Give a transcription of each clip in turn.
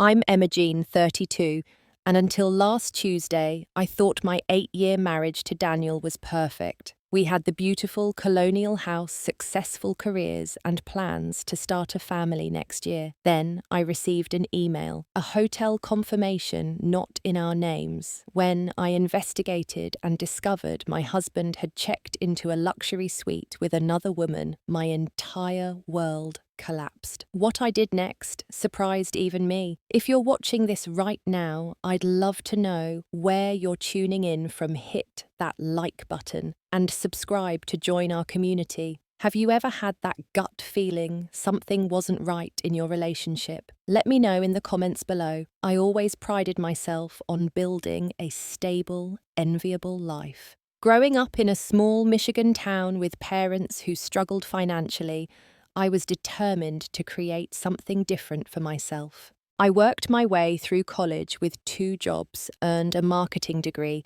I'm Emma Jean, 32, and until last Tuesday, I thought my 8-year marriage to Daniel was perfect. We had the beautiful colonial house, successful careers, and plans to start a family next year. Then I received an email, a hotel confirmation not in our names. When I investigated and discovered my husband had checked into a luxury suite with another woman, my entire world collapsed. What I did next surprised even me. If you're watching this right now, I'd love to know where you're tuning in from. Hit that like button and subscribe to join our community. Have you ever had that gut feeling something wasn't right in your relationship? Let me know in the comments below. I always prided myself on building a stable, enviable life. Growing up in a small Michigan town with parents who struggled financially, I was determined to create something different for myself. I worked my way through college with 2 jobs, earned a marketing degree,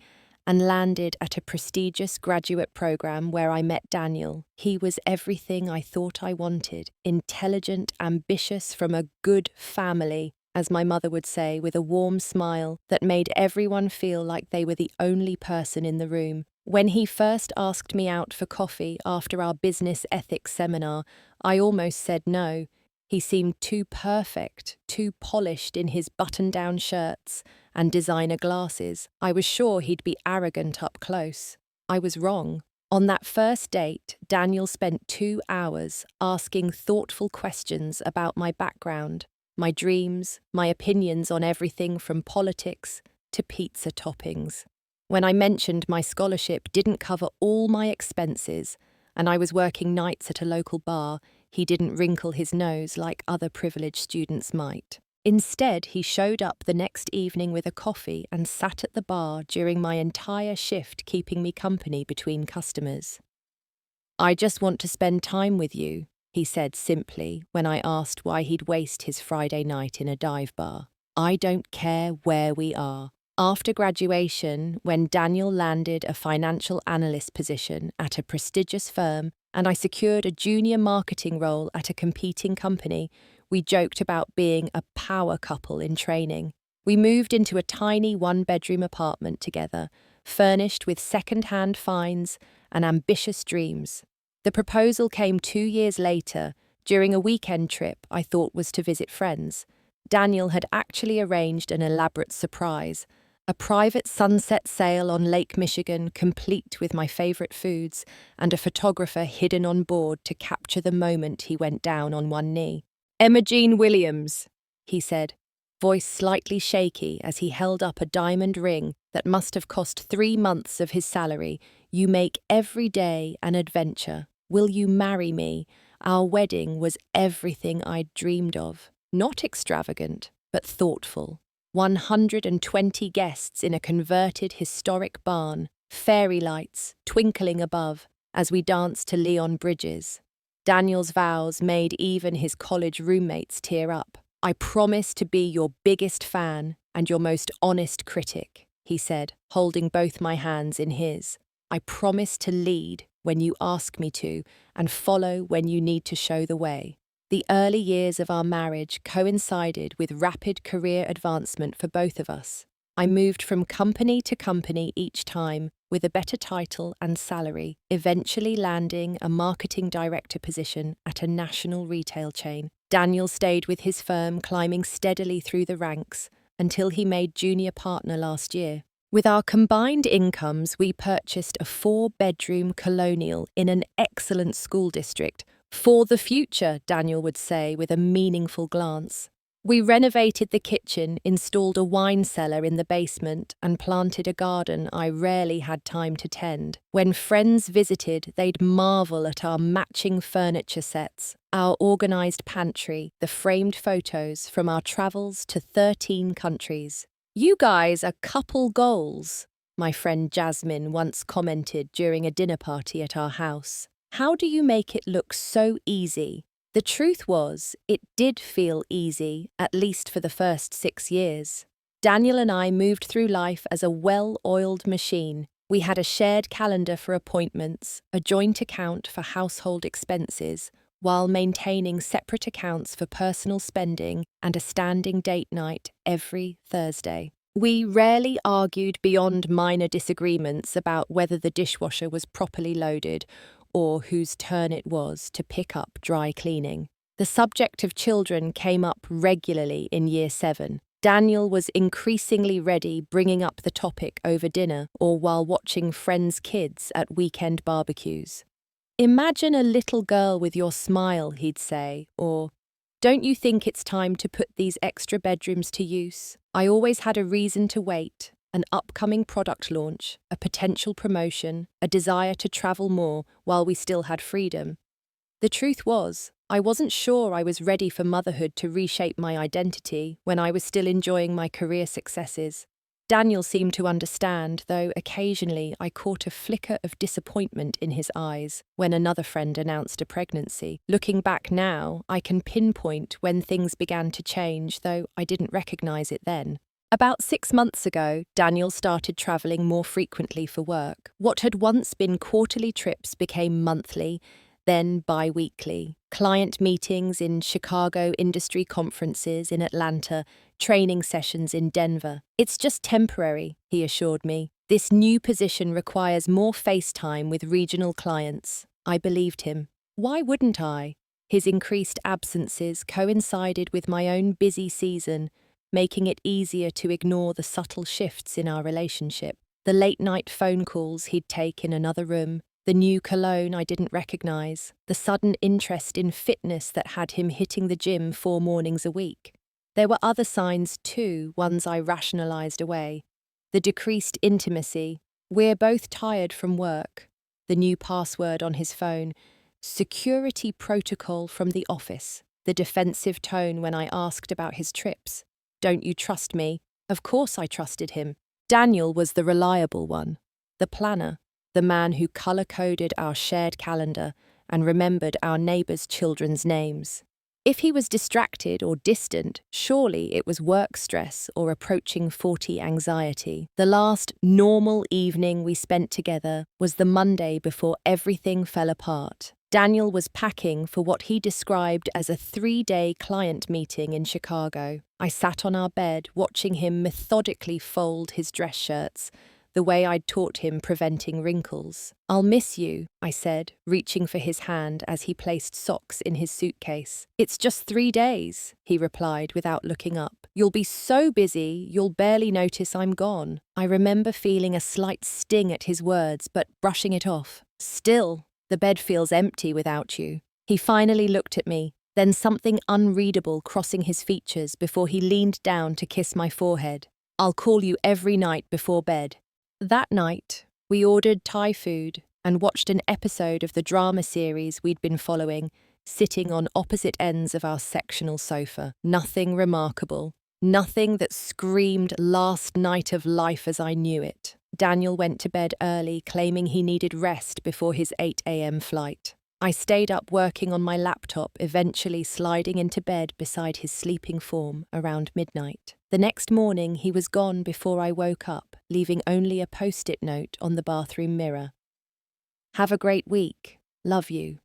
and landed at a prestigious graduate program where I met Daniel. He was everything I thought I wanted: intelligent, ambitious, from a good family, as my mother would say, with a warm smile that made everyone feel like they were the only person in the room. When he first asked me out for coffee after our business ethics seminar, I almost said no. He seemed too perfect, too polished in his button-down shirts and designer glasses. I was sure he'd be arrogant up close. I was wrong. On that first date, Daniel spent 2 hours asking thoughtful questions about my background, my dreams, my opinions on everything from politics to pizza toppings. When I mentioned my scholarship didn't cover all my expenses and I was working nights at a local bar, he didn't wrinkle his nose like other privileged students might. Instead, he showed up the next evening with a coffee and sat at the bar during my entire shift, keeping me company between customers. "I just want to spend time with you," he said simply when I asked why he'd waste his Friday night in a dive bar. "I don't care where we are." After graduation, when Daniel landed a financial analyst position at a prestigious firm and I secured a junior marketing role at a competing company, we joked about being a power couple in training. We moved into a tiny 1-bedroom apartment together, furnished with second-hand finds and ambitious dreams. The proposal came 2 years later, during a weekend trip I thought was to visit friends. Daniel had actually arranged an elaborate surprise: a private sunset sail on Lake Michigan, complete with my favorite foods, and a photographer hidden on board to capture the moment he went down on one knee. "Emma Jean Williams," he said, voice slightly shaky as he held up a diamond ring that must have cost 3 months of his salary. "You make every day an adventure. Will you marry me?" Our wedding was everything I'd dreamed of. Not extravagant, but thoughtful. 120 guests in a converted historic barn, fairy lights twinkling above as we danced to Leon Bridges. Daniel's vows made even his college roommates tear up. "I promise to be your biggest fan and your most honest critic," he said, holding both my hands in his. "I promise to lead when you ask me to and follow when you need to show the way." The early years of our marriage coincided with rapid career advancement for both of us. I moved from company to company each time, with a better title and salary, eventually landing a marketing director position at a national retail chain. Daniel stayed with his firm, climbing steadily through the ranks until he made junior partner last year. With our combined incomes, we purchased a 4-bedroom colonial in an excellent school district. "For the future," Daniel would say with a meaningful glance. We renovated the kitchen, installed a wine cellar in the basement, and planted a garden I rarely had time to tend. When friends visited, they'd marvel at our matching furniture sets, our organised pantry, the framed photos from our travels to 13 countries. "You guys are couple goals," my friend Jasmine once commented during a dinner party at our house. "How do you make it look so easy?" The truth was, it did feel easy, at least for the first 6 years. Daniel and I moved through life as a well-oiled machine. We had a shared calendar for appointments, a joint account for household expenses, while maintaining separate accounts for personal spending and a standing date night every Thursday. We rarely argued beyond minor disagreements about whether the dishwasher was properly loaded or whose turn it was to pick up dry cleaning. The subject of children came up regularly in Year 7. Daniel was increasingly ready bringing up the topic over dinner or while watching friends' kids at weekend barbecues. "Imagine a little girl with your smile," he'd say, or, "Don't you think it's time to put these extra bedrooms to use?" I always had a reason to wait, an upcoming product launch, a potential promotion, a desire to travel more while we still had freedom. The truth was, I wasn't sure I was ready for motherhood to reshape my identity when I was still enjoying my career successes. Daniel seemed to understand, though occasionally I caught a flicker of disappointment in his eyes when another friend announced a pregnancy. Looking back now, I can pinpoint when things began to change, though I didn't recognize it then. About 6 months ago, Daniel started traveling more frequently for work. What had once been quarterly trips became monthly, then bi-weekly. Client meetings in Chicago, industry conferences in Atlanta, training sessions in Denver. "It's just temporary," he assured me. "This new position requires more face time with regional clients." I believed him. Why wouldn't I? His increased absences coincided with my own busy season, making it easier to ignore the subtle shifts in our relationship. The late-night phone calls he'd take in another room, the new cologne I didn't recognize, the sudden interest in fitness that had him hitting the gym 4 mornings a week. There were other signs too, ones I rationalized away. The decreased intimacy, "We're both tired from work," the new password on his phone, security protocol from the office, the defensive tone when I asked about his trips. "Don't you trust me?" Of course I trusted him. Daniel was the reliable one, the planner, the man who color-coded our shared calendar and remembered our neighbors' children's names. If he was distracted or distant, surely it was work stress or approaching 40 anxiety. The last normal evening we spent together was the Monday before everything fell apart. Daniel was packing for what he described as a 3-day client meeting in Chicago. I sat on our bed watching him methodically fold his dress shirts, the way I'd taught him preventing wrinkles. "I'll miss you," I said, reaching for his hand as he placed socks in his suitcase. "It's just 3 days," he replied without looking up. "You'll be so busy, you'll barely notice I'm gone." I remember feeling a slight sting at his words, but brushing it off. "Still, the bed feels empty without you." He finally looked at me, then something unreadable crossing his features before he leaned down to kiss my forehead. "I'll call you every night before bed." That night, we ordered Thai food and watched an episode of the drama series we'd been following, sitting on opposite ends of our sectional sofa. Nothing remarkable. Nothing that screamed last night of life as I knew it. Daniel went to bed early, claiming he needed rest before his 8 a.m. flight. I stayed up working on my laptop, eventually sliding into bed beside his sleeping form around midnight. The next morning, he was gone before I woke up, leaving only a post-it note on the bathroom mirror. "Have a great week. Love you."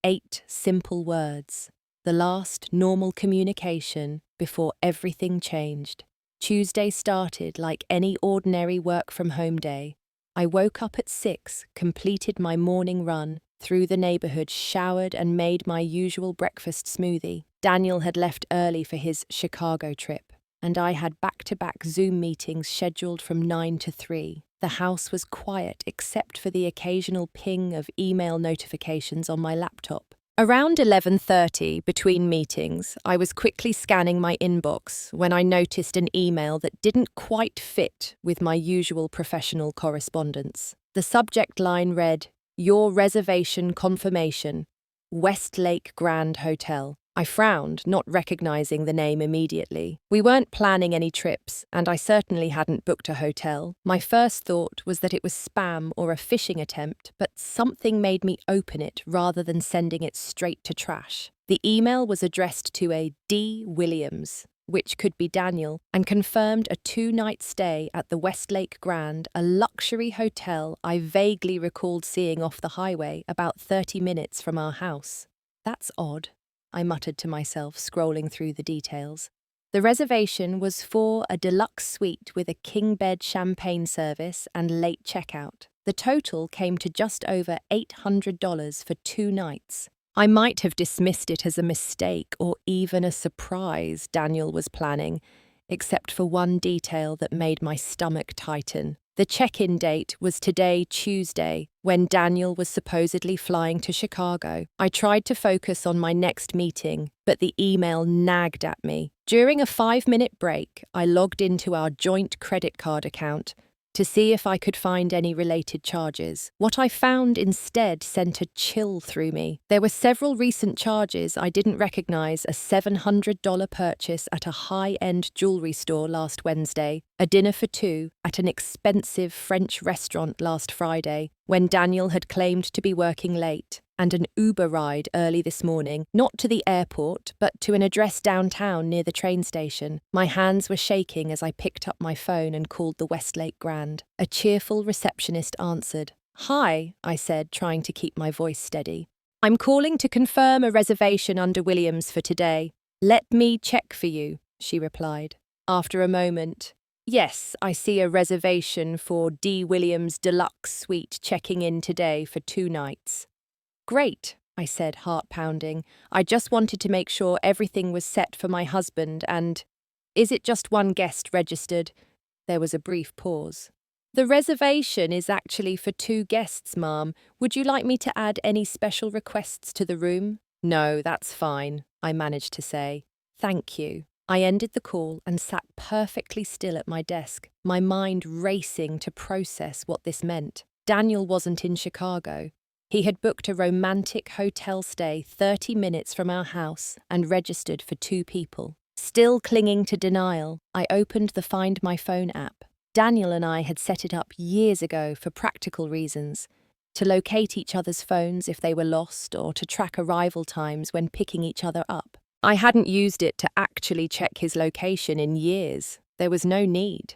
8 simple words. The last normal communication before everything changed. Tuesday started like any ordinary work-from-home day. I woke up at 6, completed my morning run, through the neighborhood, showered and made my usual breakfast smoothie. Daniel had left early for his Chicago trip, and I had back-to-back Zoom meetings scheduled from 9 to 3. The house was quiet except for the occasional ping of email notifications on my laptop. Around 11:30, between meetings, I was quickly scanning my inbox when I noticed an email that didn't quite fit with my usual professional correspondence. The subject line read, "Your reservation confirmation, Westlake Grand Hotel." I frowned, not recognizing the name immediately. We weren't planning any trips, and I certainly hadn't booked a hotel. My first thought was that it was spam or a phishing attempt, but something made me open it rather than sending it straight to trash. The email was addressed to a D. Williams, which could be Daniel, and confirmed a 2-night stay at the Westlake Grand, a luxury hotel I vaguely recalled seeing off the highway about 30 minutes from our house. That's odd, I muttered to myself, scrolling through the details. The reservation was for a deluxe suite with a king bed champagne service and late checkout. The total came to just over $800 for 2 nights. I might have dismissed it as a mistake or even a surprise Daniel was planning, except for one detail that made my stomach tighten. The check-in date was today, Tuesday, when Daniel was supposedly flying to Chicago. I tried to focus on my next meeting, but the email nagged at me. During a 5-minute break, I logged into our joint credit card account to see if I could find any related charges. What I found instead sent a chill through me. There were several recent charges I didn't recognize: a $700 purchase at a high-end jewelry store last Wednesday, a dinner for 2 at an expensive French restaurant last Friday, when Daniel had claimed to be working late, and an Uber ride early this morning, not to the airport, but to an address downtown near the train station. My hands were shaking as I picked up my phone and called the Westlake Grand. A cheerful receptionist answered. "Hi," I said, trying to keep my voice steady. "I'm calling to confirm a reservation under Williams for today." "Let me check for you," she replied. After a moment, "Yes, I see a reservation for D. Williams Deluxe Suite checking in today for 2 nights. "Great," I said, heart pounding. "I just wanted to make sure everything was set for my husband and—" "Is it just one guest registered?" There was a brief pause. "The reservation is actually for 2 guests, ma'am. Would you like me to add any special requests to the room?" "No, that's fine," I managed to say. "Thank you." I ended the call and sat perfectly still at my desk, my mind racing to process what this meant. Daniel wasn't in Chicago. He had booked a romantic hotel stay 30 minutes from our house and registered for 2 people. Still clinging to denial, I opened the Find My Phone app. Daniel and I had set it up years ago for practical reasons, to locate each other's phones if they were lost or to track arrival times when picking each other up. I hadn't used it to actually check his location in years. There was no need.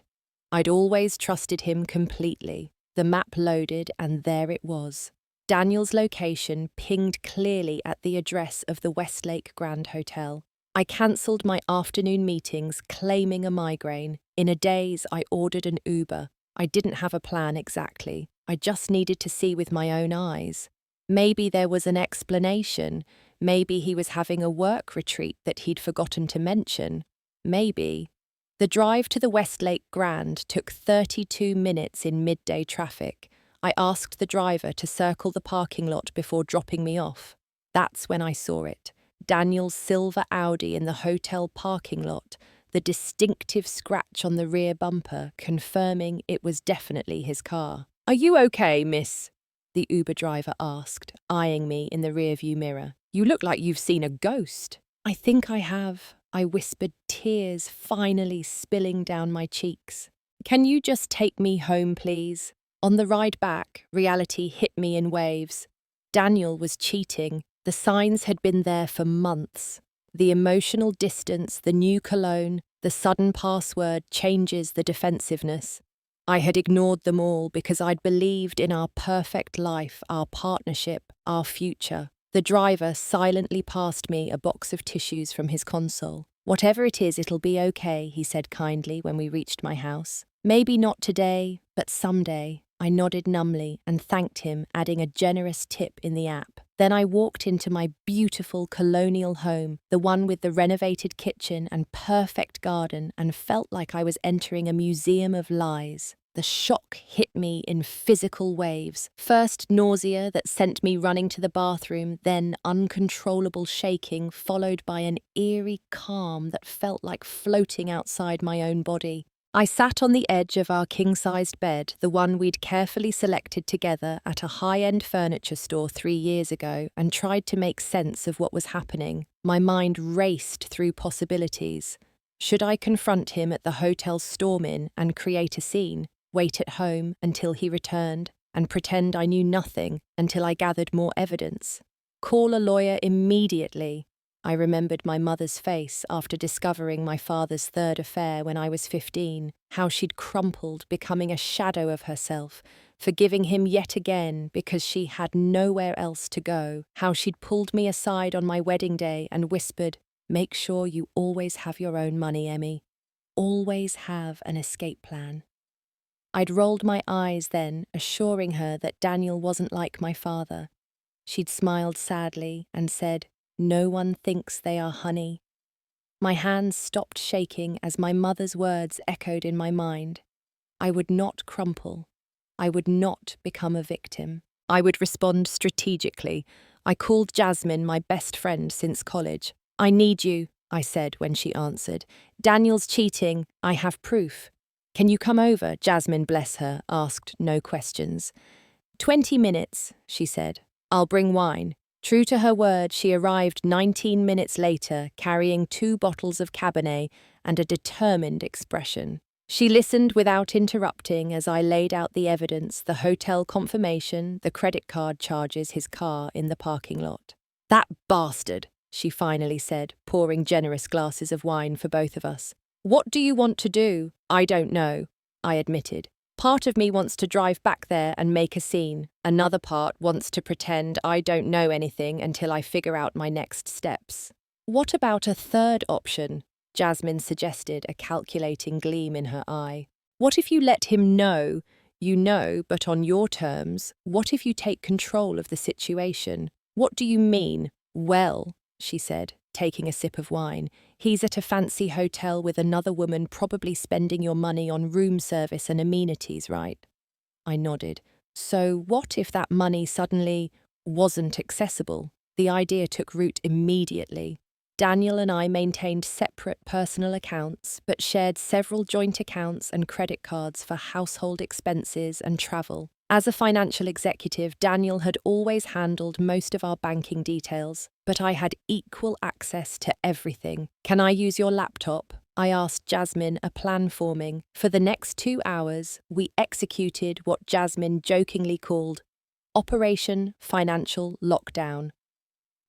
I'd always trusted him completely. The map loaded and there it was. Daniel's location pinged clearly at the address of the Westlake Grand Hotel. I cancelled my afternoon meetings, claiming a migraine. In a daze, I ordered an Uber. I didn't have a plan exactly. I just needed to see with my own eyes. Maybe there was an explanation. Maybe he was having a work retreat that he'd forgotten to mention. Maybe. The drive to the Westlake Grand took 32 minutes in midday traffic. I asked the driver to circle the parking lot before dropping me off. That's when I saw it. Daniel's silver Audi in the hotel parking lot, the distinctive scratch on the rear bumper confirming it was definitely his car. "Are you okay, miss?" the Uber driver asked, eyeing me in the rearview mirror. "You look like you've seen a ghost." "I think I have," I whispered, tears finally spilling down my cheeks. "Can you just take me home, please?" On the ride back, reality hit me in waves. Daniel was cheating. The signs had been there for months. The emotional distance, the new cologne, the sudden password changes the defensiveness. I had ignored them all because I'd believed in our perfect life, our partnership, our future. The driver silently passed me a box of tissues from his console. "Whatever it is, it'll be okay," he said kindly when we reached my house. "Maybe not today, but someday." I nodded numbly and thanked him, adding a generous tip in the app. Then I walked into my beautiful colonial home, the one with the renovated kitchen and perfect garden, and felt like I was entering a museum of lies. The shock hit me in physical waves. First nausea that sent me running to the bathroom, then uncontrollable shaking, followed by an eerie calm that felt like floating outside my own body. I sat on the edge of our king-sized bed, the one we'd carefully selected together at a high-end furniture store 3 years ago, and tried to make sense of what was happening. My mind raced through possibilities. Should I confront him at the hotel's storm-in and create a scene, wait at home until he returned, and pretend I knew nothing until I gathered more evidence? Call a lawyer immediately? I remembered my mother's face after discovering my father's third affair when I was 15, how she'd crumpled, becoming a shadow of herself, forgiving him yet again because she had nowhere else to go, how she'd pulled me aside on my wedding day and whispered, "Make sure you always have your own money, Emmy. Always have an escape plan." I'd rolled my eyes then, assuring her that Daniel wasn't like my father. She'd smiled sadly and said, "No one thinks they are honey." My hands stopped shaking as my mother's words echoed in my mind. I would not crumple. I would not become a victim. I would respond strategically. I called Jasmine, my best friend since college. "I need you," I said when she answered. "Daniel's cheating. I have proof." "Can you come over?" Jasmine, bless her, asked no questions. 20 minutes, she said. "I'll bring wine." True to her word, she arrived 19 minutes later, carrying 2 bottles of Cabernet and a determined expression. She listened without interrupting as I laid out the evidence, the hotel confirmation, the credit card charges, his car in the parking lot. "That bastard," she finally said, pouring generous glasses of wine for both of us. "What do you want to do?" "I don't know," I admitted. "Part of me wants to drive back there and make a scene. Another part wants to pretend I don't know anything until I figure out my next steps." "What about a third option?" Jasmine suggested, a calculating gleam in her eye. "What if you let him know, you know, but on your terms? What if you take control of the situation?" "What do you mean?" "Well," she said, taking a sip of wine, "he's at a fancy hotel with another woman, probably spending your money on room service and amenities, right?" I nodded. "So what if that money suddenly wasn't accessible?" The idea took root immediately. Daniel and I maintained separate personal accounts, but shared several joint accounts and credit cards for household expenses and travel. As a financial executive, Daniel had always handled most of our banking details, but I had equal access to everything. "Can I use your laptop?" I asked Jasmine, a plan forming. For the next 2 hours, we executed what Jasmine jokingly called Operation Financial Lockdown.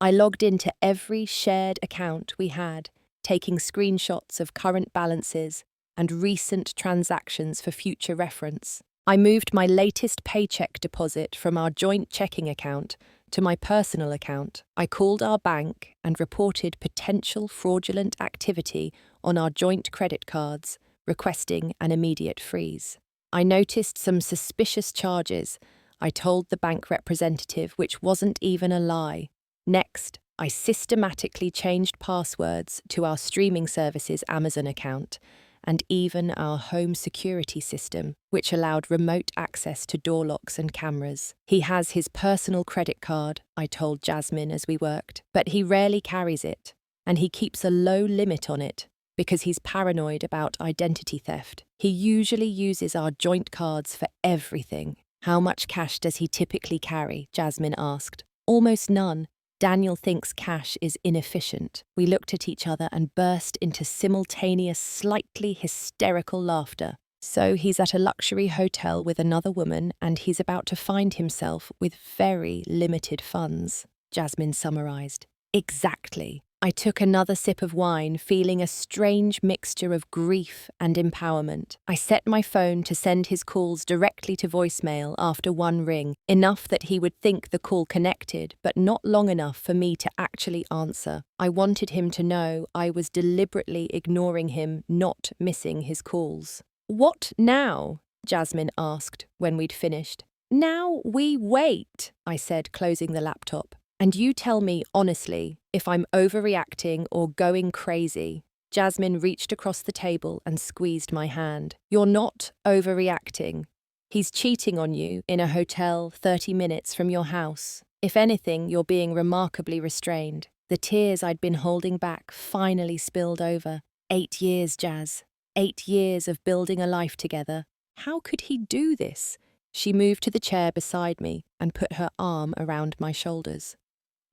I logged into every shared account we had, taking screenshots of current balances and recent transactions for future reference. I moved my latest paycheck deposit from our joint checking account to my personal account. I called our bank and reported potential fraudulent activity on our joint credit cards, requesting an immediate freeze. I noticed some suspicious charges. I told the bank representative, which wasn't even a lie. Next, I systematically changed passwords to our streaming service's Amazon account and even our home security system, which allowed remote access to door locks and cameras. "He has his personal credit card," I told Jasmine as we worked, "but he rarely carries it, and he keeps a low limit on it because he's paranoid about identity theft. He usually uses our joint cards for everything." "How much cash does he typically carry?" Jasmine asked. "Almost none. Daniel thinks cash is inefficient." We looked at each other and burst into simultaneous, slightly hysterical laughter. "So he's at a luxury hotel with another woman and he's about to find himself with very limited funds," Jasmine summarized. "Exactly." I took another sip of wine, feeling a strange mixture of grief and empowerment. I set my phone to send his calls directly to voicemail after one ring, enough that he would think the call connected, but not long enough for me to actually answer. I wanted him to know I was deliberately ignoring him, not missing his calls. "What now?" Jasmine asked when we'd finished. "Now we wait," I said, closing the laptop. "And you tell me honestly if I'm overreacting or going crazy." Jasmine reached across the table and squeezed my hand. "You're not overreacting. He's cheating on you in a hotel 30 minutes from your house. If anything, you're being remarkably restrained." The tears I'd been holding back finally spilled over. 8 years, Jazz. 8 years of building a life together. How could he do this? She moved to the chair beside me and put her arm around my shoulders.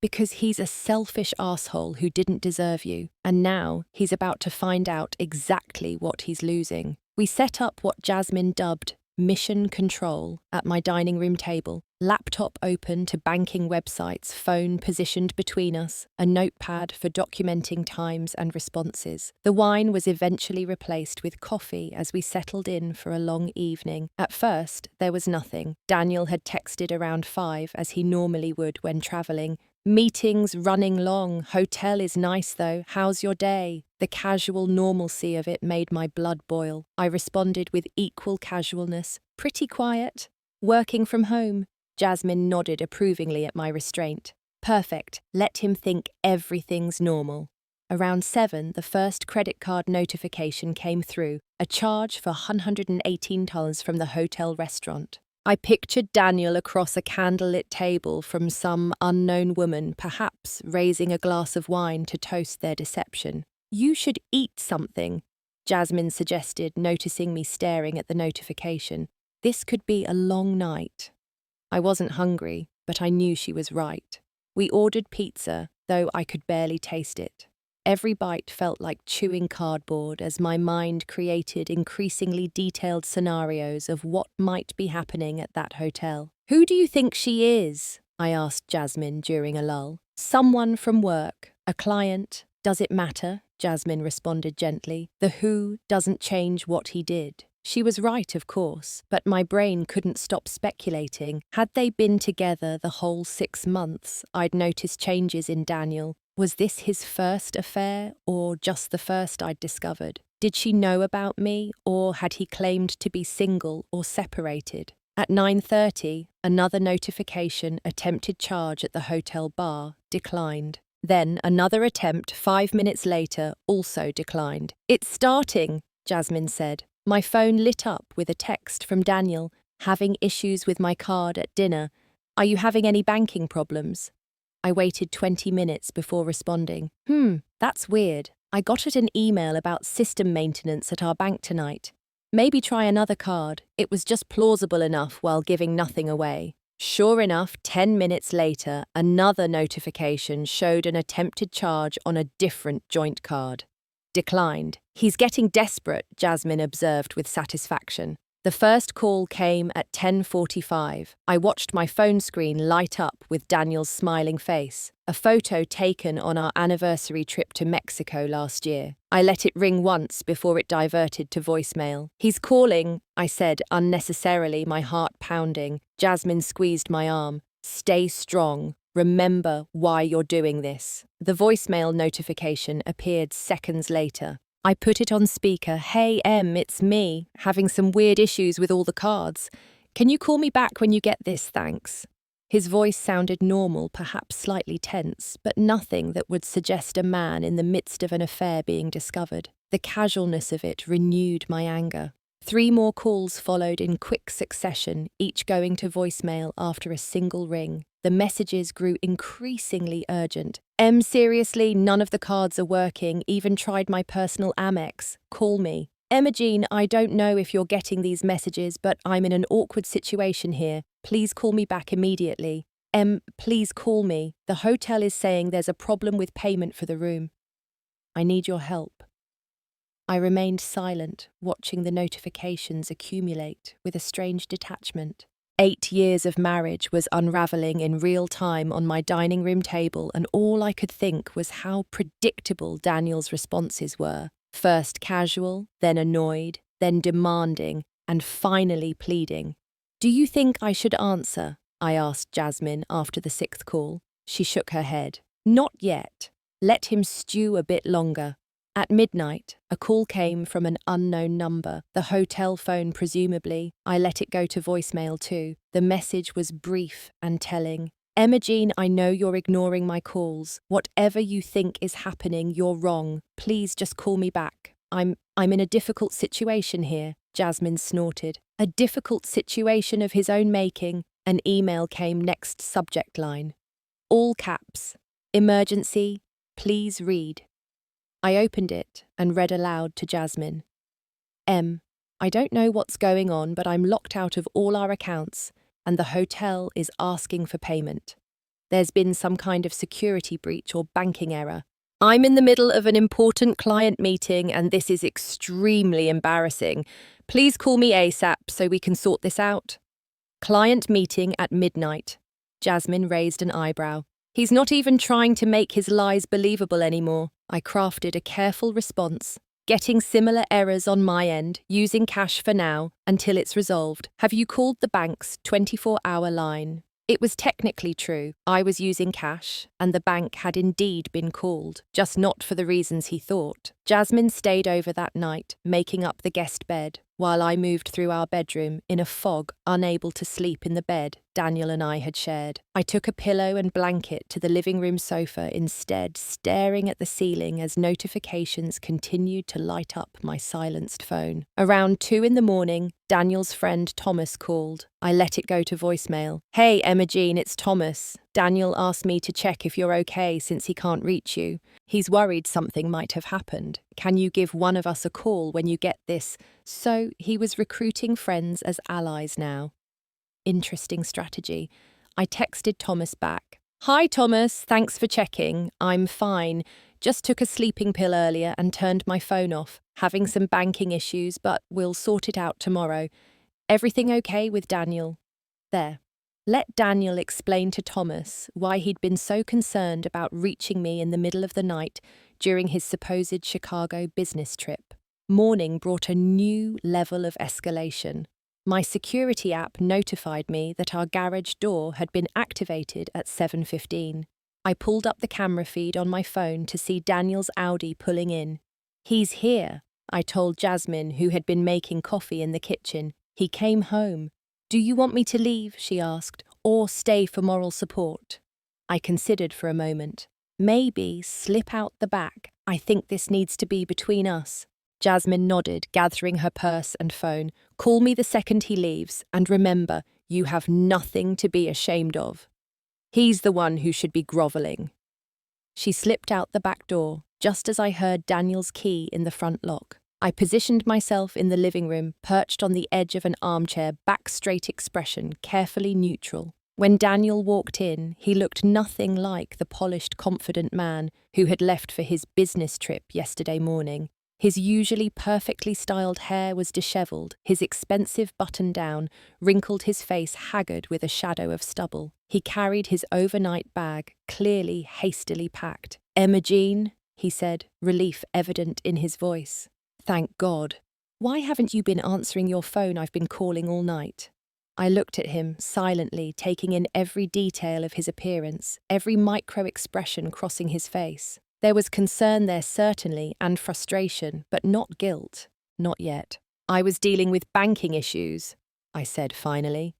"Because he's a selfish asshole who didn't deserve you, and now he's about to find out exactly what he's losing." We set up what Jasmine dubbed mission control at my dining room table, laptop open to banking websites, phone positioned between us, a notepad for documenting times and responses. The wine was eventually replaced with coffee as we settled in for a long evening. At first, there was nothing. Daniel had texted around 5, as he normally would when traveling. Meetings running long. Hotel is nice though. How's your day? The casual normalcy of it made my blood boil. I responded with equal casualness. Pretty quiet. Working from home. Jasmine nodded approvingly at my restraint. Perfect. Let him think everything's normal. Around 7, the first credit card notification came through, a charge for $118 from the hotel restaurant. I pictured Daniel across a candlelit table from some unknown woman, perhaps raising a glass of wine to toast their deception. You should eat something, Jasmine suggested, noticing me staring at the notification. This could be a long night. I wasn't hungry, but I knew she was right. We ordered pizza, though I could barely taste it. Every bite felt like chewing cardboard as my mind created increasingly detailed scenarios of what might be happening at that hotel. Who do you think she is? I asked Jasmine during a lull. Someone from work, a client. Does it matter? Jasmine responded gently. The who doesn't change what he did. She was right, of course, but my brain couldn't stop speculating. Had they been together the whole 6 months, I'd noticed changes in Daniel. Was this his first affair, or just the first I'd discovered? Did she know about me, or had he claimed to be single or separated? At 9:30, another notification, attempted charge at the hotel bar, declined. Then another attempt 5 minutes later also declined. It's starting, Jasmine said. My phone lit up with a text from Daniel, having issues with my card at dinner. Are you having any banking problems? I waited 20 minutes before responding. That's weird. I got an email about system maintenance at our bank tonight. Maybe try another card. It was just plausible enough while giving nothing away. Sure enough, 10 minutes later, another notification showed an attempted charge on a different joint card. Declined. He's getting desperate, Jasmine observed with satisfaction. The first call came at 10:45. I watched my phone screen light up with Daniel's smiling face, a photo taken on our anniversary trip to Mexico last year. I let it ring once before it diverted to voicemail. He's calling, I said unnecessarily, my heart pounding. Jasmine squeezed my arm. Stay strong. Remember why you're doing this. The voicemail notification appeared seconds later. I put it on speaker. Hey, Em, it's me, having some weird issues with all the cards. Can you call me back when you get this, thanks? His voice sounded normal, perhaps slightly tense, but nothing that would suggest a man in the midst of an affair being discovered. The casualness of it renewed my anger. 3 more calls followed in quick succession, each going to voicemail after a single ring. The messages grew increasingly urgent. Em, seriously, none of the cards are working, even tried my personal Amex. Call me. Emma-Jean, I don't know if you're getting these messages, but I'm in an awkward situation here. Please call me back immediately. Em, please call me. The hotel is saying there's a problem with payment for the room. I need your help. I remained silent, watching the notifications accumulate with a strange detachment. 8 years of marriage was unraveling in real time on my dining room table, and all I could think was how predictable Daniel's responses were. First casual, then annoyed, then demanding, and finally pleading. Do you think I should answer? I asked Jasmine after the 6th call. She shook her head. Not yet. Let him stew a bit longer. At midnight, a call came from an unknown number, the hotel phone presumably. I let it go to voicemail too. The message was brief and telling. Emma-Jean, I know you're ignoring my calls. Whatever you think is happening, you're wrong. Please just call me back. I'm in a difficult situation here, Jasmine snorted. A difficult situation of his own making. An email came next subject line. All caps. Emergency. Please read. I opened it and read aloud to Jasmine. Em, I don't know what's going on, but I'm locked out of all our accounts, and the hotel is asking for payment. There's been some kind of security breach or banking error. I'm in the middle of an important client meeting and this is extremely embarrassing. Please call me ASAP so we can sort this out. Client meeting at midnight. Jasmine raised an eyebrow. He's not even trying to make his lies believable anymore. I crafted a careful response, getting similar errors on my end, using cash for now, until it's resolved. Have you called the bank's 24-hour line? It was technically true. I was using cash, and the bank had indeed been called, just not for the reasons he thought. Jasmine stayed over that night, making up the guest bed, while I moved through our bedroom in a fog, unable to sleep in the bed Daniel and I had shared. I took a pillow and blanket to the living room sofa instead, staring at the ceiling as notifications continued to light up my silenced phone. Around 2 a.m, Daniel's friend Thomas called. I let it go to voicemail. Hey, Emma Jean, it's Thomas. Daniel asked me to check if you're okay since he can't reach you. He's worried something might have happened. Can you give one of us a call when you get this? So he was recruiting friends as allies now. Interesting strategy. I texted Thomas back. Hi, Thomas. Thanks for checking. I'm fine. Just took a sleeping pill earlier and turned my phone off. Having some banking issues, but we'll sort it out tomorrow. Everything okay with Daniel? There. Let Daniel explain to Thomas why he'd been so concerned about reaching me in the middle of the night during his supposed Chicago business trip. Morning brought a new level of escalation. My security app notified me that our garage door had been activated at 7:15. I pulled up the camera feed on my phone to see Daniel's Audi pulling in. He's here, I told Jasmine, who had been making coffee in the kitchen. He came home. Do you want me to leave, she asked, or stay for moral support? I considered for a moment. Maybe slip out the back. I think this needs to be between us. Jasmine nodded, gathering her purse and phone. Call me the second he leaves, and remember, you have nothing to be ashamed of. He's the one who should be grovelling. She slipped out the back door, just as I heard Daniel's key in the front lock. I positioned myself in the living room, perched on the edge of an armchair, back straight expression, carefully neutral. When Daniel walked in, he looked nothing like the polished, confident man who had left for his business trip yesterday morning. His usually perfectly styled hair was dishevelled, his expensive button-down wrinkled his face haggard with a shadow of stubble. He carried his overnight bag, clearly hastily packed. Emma Jean, he said, relief evident in his voice. Thank God. Why haven't you been answering your phone? I've been calling all night. I looked at him, silently, taking in every detail of his appearance, every micro-expression crossing his face. There was concern there certainly, and frustration, but not guilt. Not yet. I was dealing with banking issues, I said finally.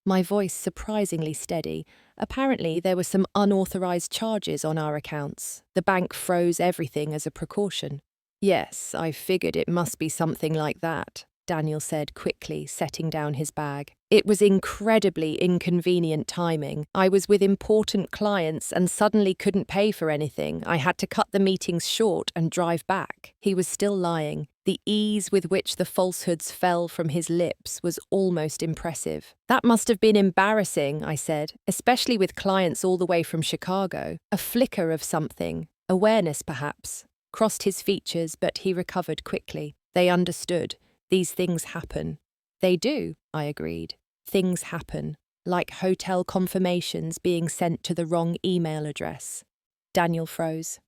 My voice surprisingly steady. Apparently there were some unauthorized charges on our accounts. The bank froze everything as a precaution. Yes, I figured it must be something like that, Daniel said quickly, setting down his bag. It was incredibly inconvenient timing. I was with important clients and suddenly couldn't pay for anything. I had to cut the meetings short and drive back. He was still lying. The ease with which the falsehoods fell from his lips was almost impressive. That must have been embarrassing, I said, especially with clients all the way from Chicago. A flicker of something, awareness perhaps, crossed his features, but he recovered quickly. They understood. These things happen. They do, I agreed. Things happen, like hotel confirmations being sent to the wrong email address. Daniel froze,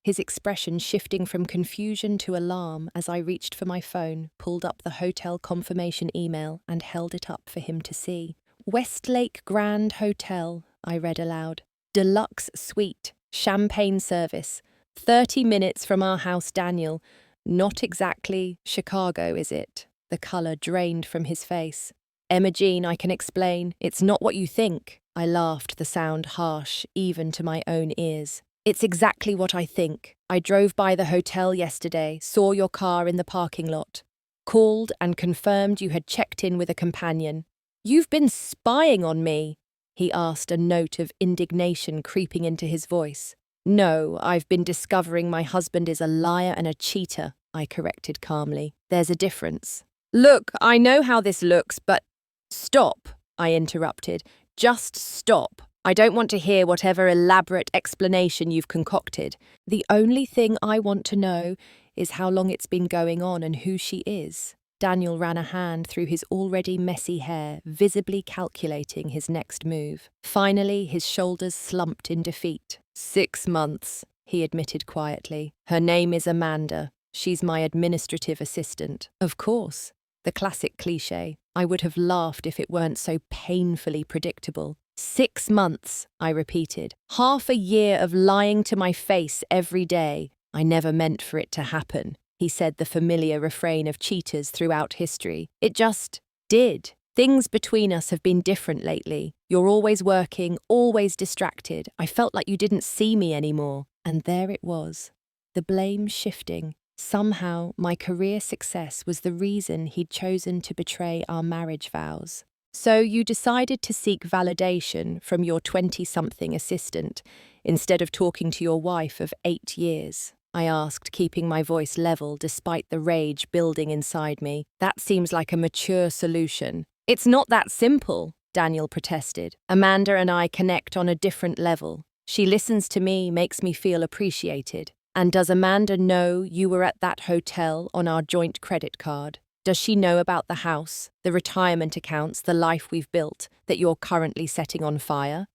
his expression shifting from confusion to alarm as I reached for my phone, pulled up the hotel confirmation email and held it up for him to see. Westlake Grand Hotel, I read aloud. Deluxe suite, champagne service, 30 minutes from our house, Daniel. Not exactly Chicago, is it? The colour drained from his face. Emma Jean, I can explain. It's not what you think. I laughed, the sound harsh, even to my own ears. It's exactly what I think. I drove by the hotel yesterday, saw your car in the parking lot. Called and confirmed you had checked in with a companion. You've been spying on me, he asked, a note of indignation creeping into his voice. No, I've been discovering my husband is a liar and a cheater, I corrected calmly. There's a difference. Look, I know how this looks, but… Stop, I interrupted. Just stop. I don't want to hear whatever elaborate explanation you've concocted. The only thing I want to know is how long it's been going on and who she is. Daniel ran a hand through his already messy hair, visibly calculating his next move. Finally, his shoulders slumped in defeat. 6 months, he admitted quietly. Her name is Amanda. She's my administrative assistant. Of course. The classic cliché. I would have laughed if it weren't so painfully predictable. 6 months, I repeated. Half a year of lying to my face every day. I never meant for it to happen, he said, the familiar refrain of cheaters throughout history. It just did. Things between us have been different lately. You're always working, always distracted. I felt like you didn't see me anymore. And there it was. The blame shifting. Somehow, my career success was the reason he'd chosen to betray our marriage vows. So you decided to seek validation from your 20-something assistant instead of talking to your wife of 8 years? I asked, keeping my voice level despite the rage building inside me. That seems like a mature solution. It's not that simple, Daniel protested. Amanda and I connect on a different level. She listens to me, makes me feel appreciated. And does Amanda know you were at that hotel on our joint credit card? Does she know about the house, the retirement accounts, the life we've built, that you're currently setting on fire?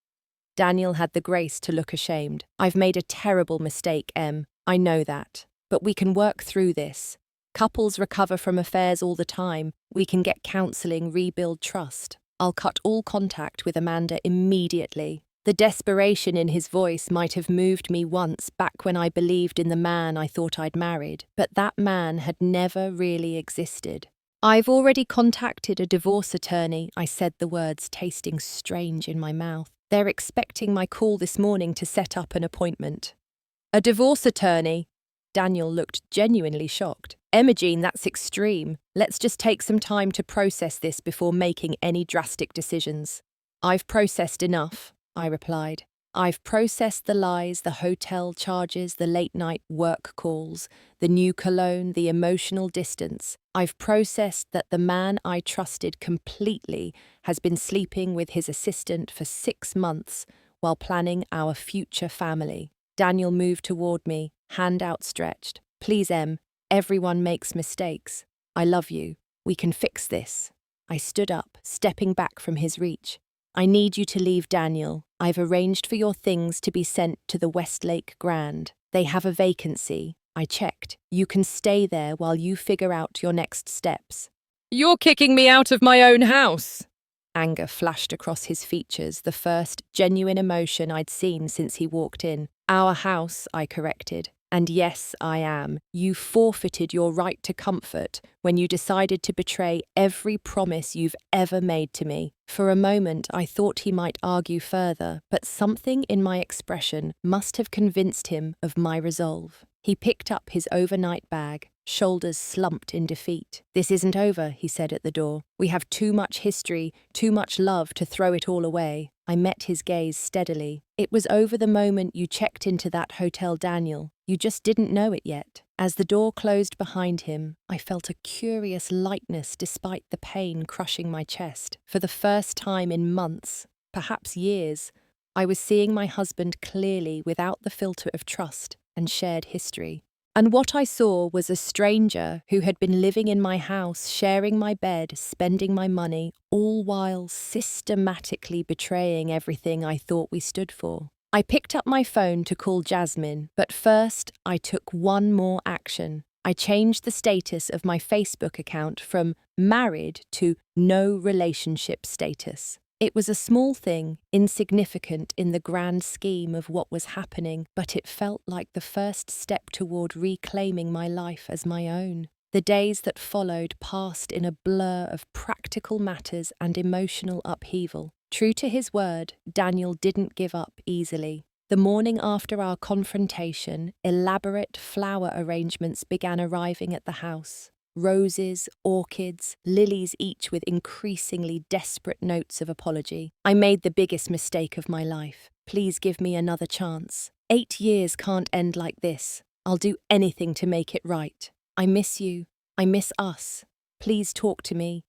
Daniel had the grace to look ashamed. I've made a terrible mistake, Em. I know that. But we can work through this. Couples recover from affairs all the time. We can get counselling, rebuild trust. I'll cut all contact with Amanda immediately. The desperation in his voice might have moved me once back when I believed in the man I thought I'd married, but that man had never really existed. I've already contacted a divorce attorney, I said, the words tasting strange in my mouth. They're expecting my call this morning to set up an appointment. A divorce attorney? Daniel looked genuinely shocked. Emogene, that's extreme. Let's just take some time to process this before making any drastic decisions. I've processed enough, I replied. I've processed the lies, the hotel charges, the late-night work calls, the new cologne, the emotional distance. I've processed that the man I trusted completely has been sleeping with his assistant for 6 months while planning our future family. Daniel moved toward me, hand outstretched. Please, Em, everyone makes mistakes. I love you. We can fix this. I stood up, stepping back from his reach. I need you to leave, Daniel. I've arranged for your things to be sent to the Westlake Grand. They have a vacancy. I checked. You can stay there while you figure out your next steps. You're kicking me out of my own house! Anger flashed across his features, the first genuine emotion I'd seen since he walked in. Our house, I corrected. And yes, I am. You forfeited your right to comfort when you decided to betray every promise you've ever made to me. For a moment, I thought he might argue further, but something in my expression must have convinced him of my resolve. He picked up his overnight bag, shoulders slumped in defeat. This isn't over, he said at the door. We have too much history, too much love to throw it all away. I met his gaze steadily. It was over the moment you checked into that hotel, Daniel. You just didn't know it yet. As the door closed behind him, I felt a curious lightness despite the pain crushing my chest. For the first time in months, perhaps years, I was seeing my husband clearly without the filter of trust and shared history. And what I saw was a stranger who had been living in my house, sharing my bed, spending my money, all while systematically betraying everything I thought we stood for. I picked up my phone to call Jasmine, but first I took one more action. I changed the status of my Facebook account from married to no relationship status. It was a small thing, insignificant in the grand scheme of what was happening, but it felt like the first step toward reclaiming my life as my own. The days that followed passed in a blur of practical matters and emotional upheaval. True to his word, Daniel didn't give up easily. The morning after our confrontation, elaborate flower arrangements began arriving at the house. Roses, orchids, lilies, each with increasingly desperate notes of apology. I made the biggest mistake of my life. Please give me another chance. 8 years can't end like this. I'll do anything to make it right. I miss you. I miss us. Please talk to me.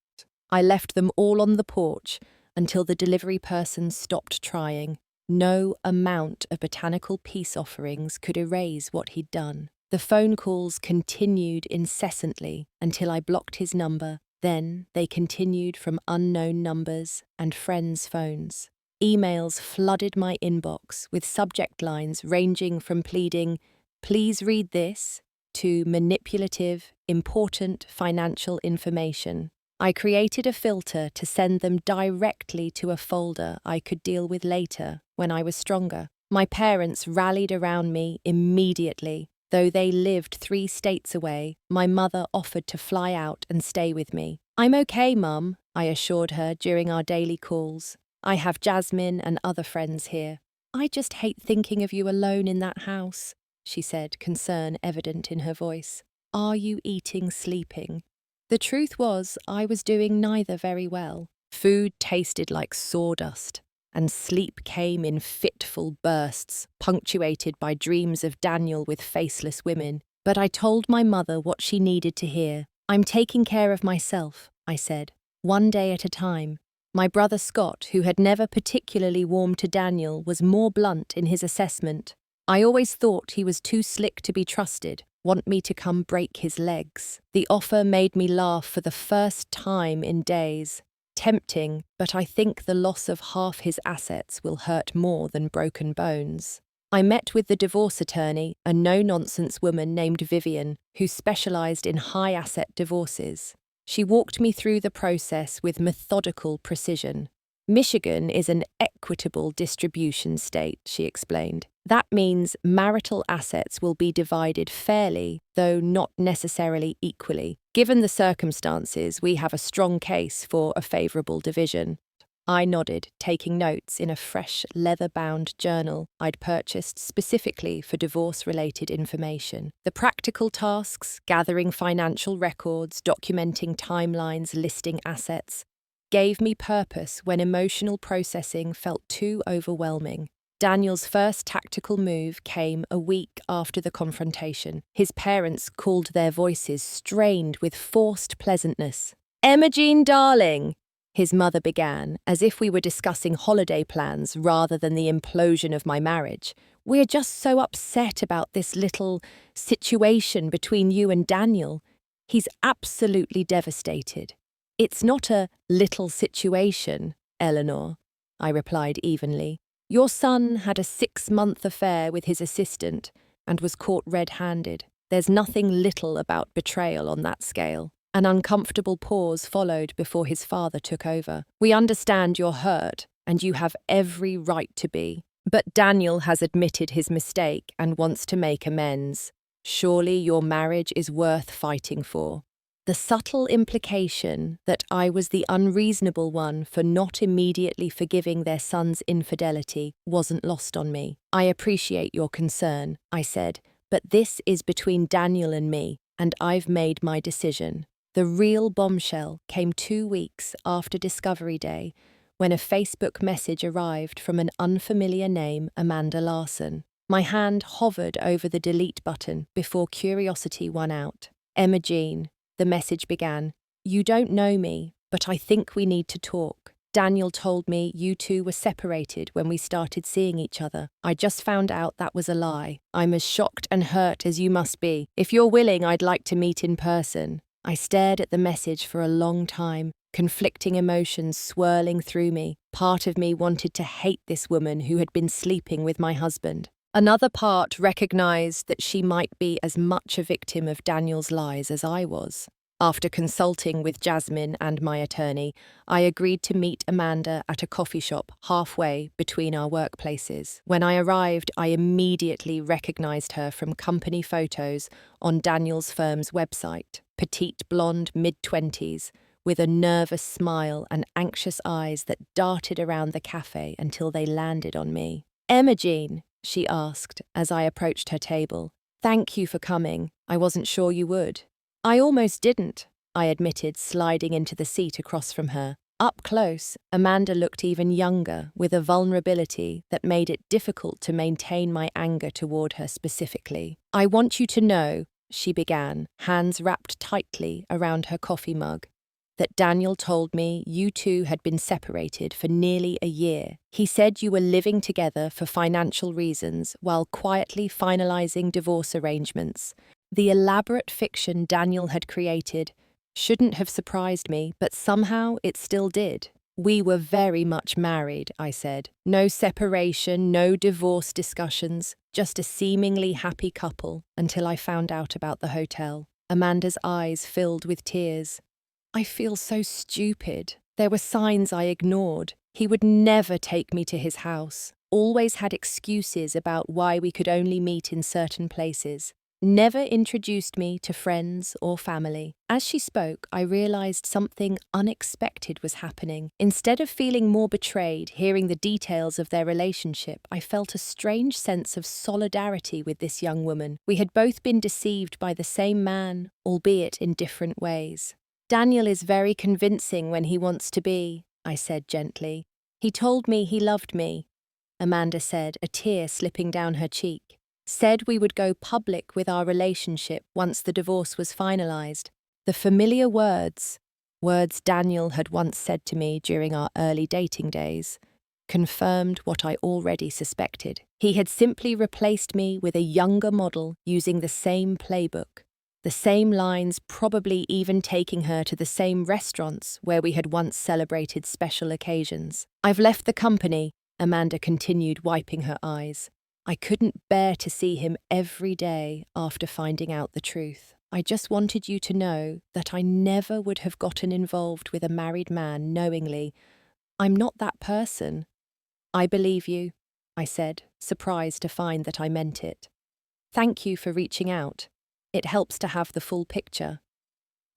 I left them all on the porch until the delivery person stopped trying. No amount of botanical peace offerings could erase what he'd done. The phone calls continued incessantly until I blocked his number. Then they continued from unknown numbers and friends' phones. Emails flooded my inbox with subject lines ranging from pleading, "Please read this," to manipulative, important financial information. I created a filter to send them directly to a folder I could deal with later when I was stronger. My parents rallied around me immediately. Though they lived 3 states away, my mother offered to fly out and stay with me. "I'm okay, Mum," I assured her during our daily calls. "I have Jasmine and other friends here." "I just hate thinking of you alone in that house," she said, concern evident in her voice. "Are you eating, sleeping?" The truth was, I was doing neither very well. Food tasted like sawdust, and sleep came in fitful bursts, punctuated by dreams of Daniel with faceless women. But I told my mother what she needed to hear. "I'm taking care of myself," I said, "one day at a time." My brother Scott, who had never particularly warmed to Daniel, was more blunt in his assessment. "I always thought he was too slick to be trusted. Want me to come break his legs?" The offer made me laugh for the first time in days. Tempting, but I think the loss of half his assets will hurt more than broken bones. I met with the divorce attorney, a no-nonsense woman named Vivian, who specialized in high-asset divorces. She walked me through the process with methodical precision. "Michigan is an equitable distribution state," she explained. "That means marital assets will be divided fairly, though not necessarily equally. Given the circumstances, we have a strong case for a favorable division." I nodded, taking notes in a fresh, leather-bound journal I'd purchased specifically for divorce-related information. The practical tasks, gathering financial records, documenting timelines, listing assets, gave me purpose when emotional processing felt too overwhelming. Daniel's first tactical move came a week after the confrontation. His parents called their voices strained with forced pleasantness. "Emma-Jean, darling," his mother began, as if we were discussing holiday plans rather than the implosion of my marriage. "We're just so upset about this little situation between you and Daniel. He's absolutely devastated." "It's not a little situation, Eleanor," I replied evenly. "Your son had a 6-month affair with his assistant and was caught red-handed. There's nothing little about betrayal on that scale." An uncomfortable pause followed before his father took over. "We understand you're hurt, and you have every right to be. But Daniel has admitted his mistake and wants to make amends. Surely your marriage is worth fighting for." The subtle implication that I was the unreasonable one for not immediately forgiving their son's infidelity wasn't lost on me. "I appreciate your concern," I said, "but this is between Daniel and me, and I've made my decision." The real bombshell came 2 weeks after Discovery Day, when a Facebook message arrived from an unfamiliar name, Amanda Larson. My hand hovered over the delete button before curiosity won out. "Emma-Jean," the message began, "you don't know me, but I think we need to talk. Daniel told me you two were separated when we started seeing each other. I just found out that was a lie. I'm as shocked and hurt as you must be. If you're willing, I'd like to meet in person." I stared at the message for a long time, conflicting emotions swirling through me. Part of me wanted to hate this woman who had been sleeping with my husband. Another part recognized that she might be as much a victim of Daniel's lies as I was. After consulting with Jasmine and my attorney, I agreed to meet Amanda at a coffee shop halfway between our workplaces. When I arrived, I immediately recognized her from company photos on Daniel's firm's website. Petite blonde mid-20s, with a nervous smile and anxious eyes that darted around the cafe until they landed on me. "Emma-Jean," she asked as I approached her table. "Thank you for coming. I wasn't sure you would." "I almost didn't," I admitted, sliding into the seat across from her. Up close, Amanda looked even younger, with a vulnerability that made it difficult to maintain my anger toward her specifically. "I want you to know," she began, hands wrapped tightly around her coffee mug, that Daniel told me you two had been separated for nearly a year. He said you were living together for financial reasons while quietly finalizing divorce arrangements. The elaborate fiction Daniel had created shouldn't have surprised me, but somehow it still did. We were very much married, I said. No separation, no divorce discussions, just a seemingly happy couple until I found out about the hotel. Amanda's eyes filled with tears. I feel so stupid. There were signs I ignored. He would never take me to his house. Always had excuses about why we could only meet in certain places. Never introduced me to friends or family. As she spoke, I realized something unexpected was happening. Instead of feeling more betrayed, hearing the details of their relationship, I felt a strange sense of solidarity with this young woman. We had both been deceived by the same man, albeit in different ways. Daniel is very convincing when he wants to be, I said gently. He told me he loved me, Amanda said, a tear slipping down her cheek. Said we would go public with our relationship once the divorce was finalized. The familiar words Daniel had once said to me during our early dating days, confirmed what I already suspected. He had simply replaced me with a younger model using the same playbook, the same lines, probably even taking her to the same restaurants where we had once celebrated special occasions. I've left the company, Amanda continued, wiping her eyes. I couldn't bear to see him every day after finding out the truth. I just wanted you to know that I never would have gotten involved with a married man knowingly. I'm not that person. I believe you, I said, surprised to find that I meant it. Thank you for reaching out. It helps to have the full picture.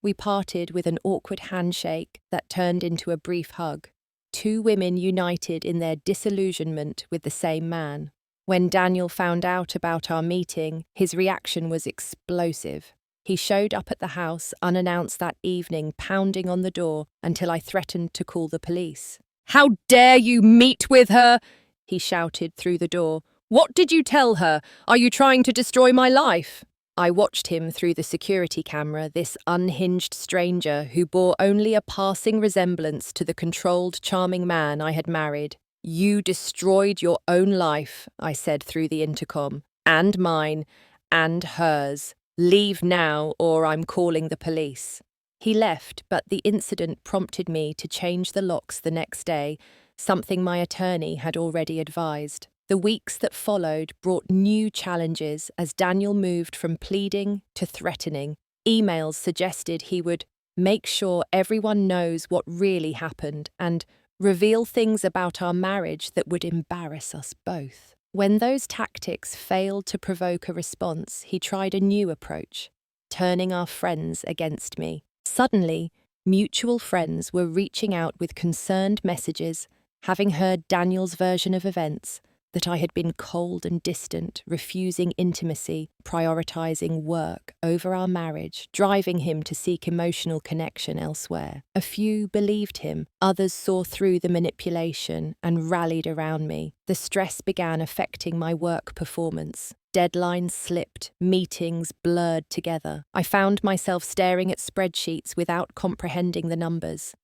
We parted with an awkward handshake that turned into a brief hug. Two women united in their disillusionment with the same man. When Daniel found out about our meeting, his reaction was explosive. He showed up at the house unannounced that evening, pounding on the door until I threatened to call the police. "How dare you meet with her?" he shouted through the door. "What did you tell her? Are you trying to destroy my life?" I watched him through the security camera, this unhinged stranger who bore only a passing resemblance to the controlled, charming man I had married. "You destroyed your own life," I said through the intercom, "and mine, and hers. Leave now, or I'm calling the police." He left, but the incident prompted me to change the locks the next day, something my attorney had already advised. The weeks that followed brought new challenges as Daniel moved from pleading to threatening. Emails suggested he would make sure everyone knows what really happened and reveal things about our marriage that would embarrass us both. When those tactics failed to provoke a response, he tried a new approach, turning our friends against me. Suddenly, mutual friends were reaching out with concerned messages, having heard Daniel's version of events, that I had been cold and distant, refusing intimacy, prioritizing work over our marriage, driving him to seek emotional connection elsewhere. A few believed him, others saw through the manipulation and rallied around me. The stress began affecting my work performance. Deadlines slipped, meetings blurred together. I found myself staring at spreadsheets without comprehending the numbers.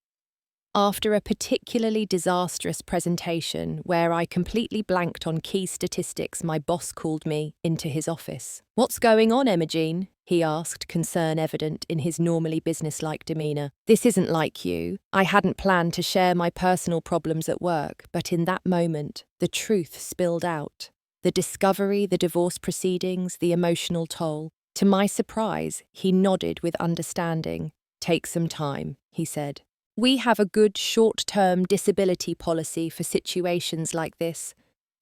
After a particularly disastrous presentation where I completely blanked on key statistics, my boss called me into his office. "What's going on, Emma-Jean?" he asked, concern evident in his normally businesslike demeanour. "This isn't like you. I hadn't planned to share my personal problems at work, but in that moment, the truth spilled out. The discovery, the divorce proceedings, the emotional toll. To my surprise, he nodded with understanding. "Take some time," he said. "We have a good short-term disability policy for situations like this.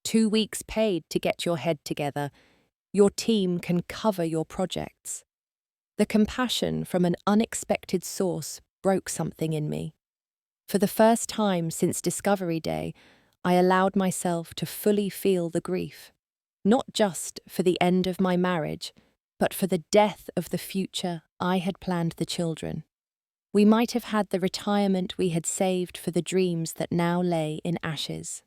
2 weeks paid to get your head together. Your team can cover your projects." The compassion from an unexpected source broke something in me. For the first time since Discovery Day, I allowed myself to fully feel the grief, not just for the end of my marriage, but for the death of the future I had planned the children. We might have had the retirement we had saved for the dreams that now lay in ashes.